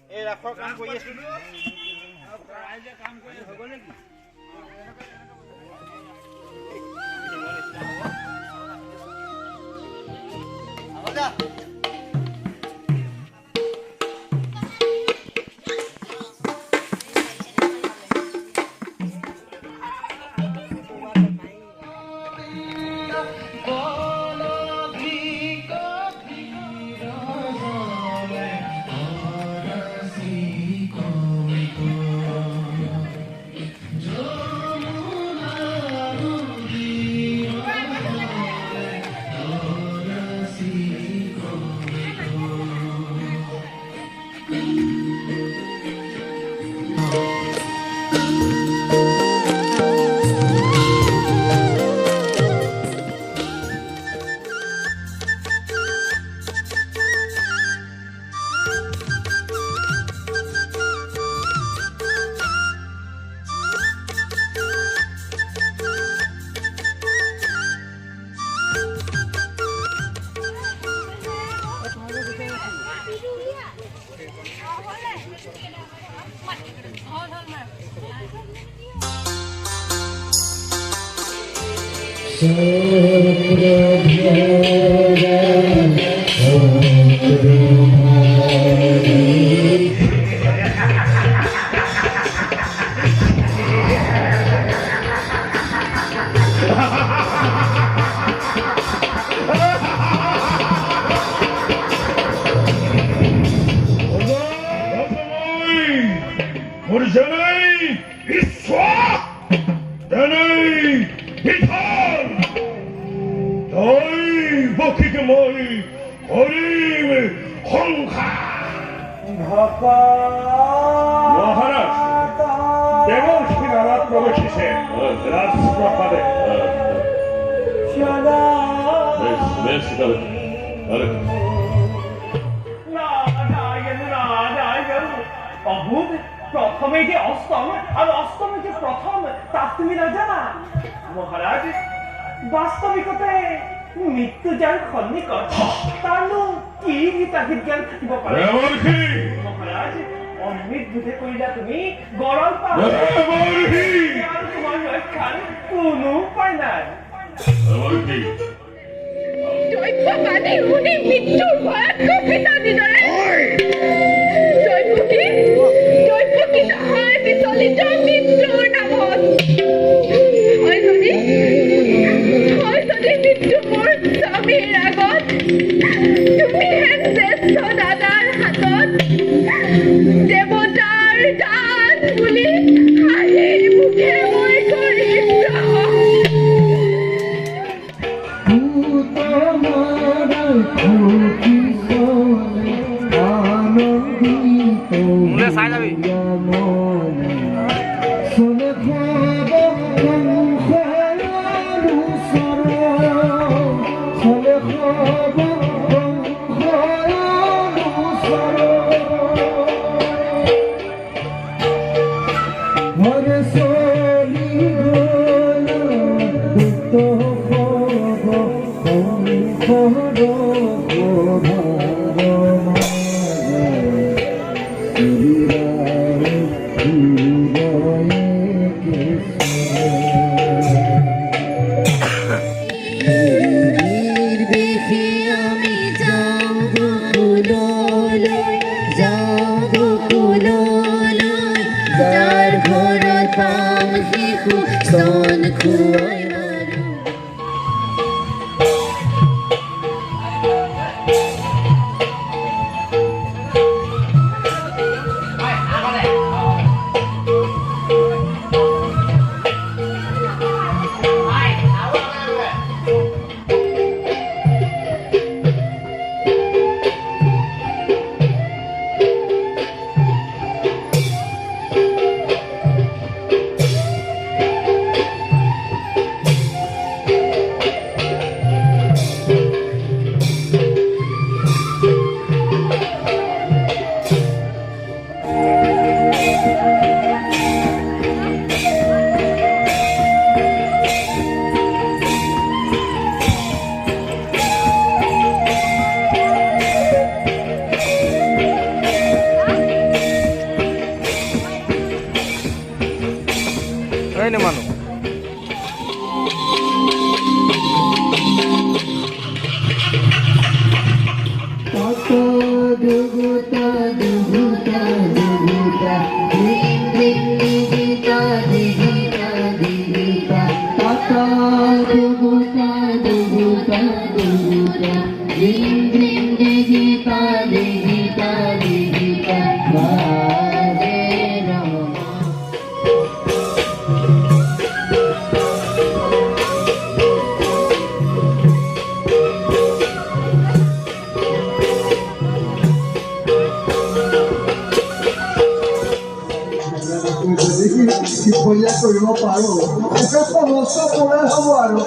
এই ৰাখৰ কাম কৰি আছো ৰাইজে কাম কৰি হ'ব নেকি আবদা प्रथमे जे अष्टम और अष्टम जे प्रथम ता तुमी ना जाना महाराज वास्तविकते मृत्यु जान खनिक तानु की गीता विज्ञान থাকিব পাৰে महाराज অমৃত বুঝে কইলা তুমি গরল পা আর তোমার রক্ষার কোনো উপায় নাই জয়প মানে উনি মৃত্যুর ভয় কবিতা দিদরে জয়পতি জয়পতি হয় বিচলিত মৃত্যুর নামত হয় যদি মৃত্যু মোৰ স্বামীৰ আগত তুমি হেন জ্যেষ্ঠ দাদাৰ হাতত দেৱতাৰ দান বুলি হাঁহি মুখে মই কৰিম চাই যাবি দুগুতা দুগুতা দুগুতা দিন দিন দিগিতা দিগিতা দিগিতা তাতা দুগুতা দুগুতা দুগুতা দিন দিন দিগিতা দিগিতা দিগিতা রাধে রাম দেখি কি ভৰিয়া কৰিব পাৰো একে সমস্ত পৰে হ'ব আৰু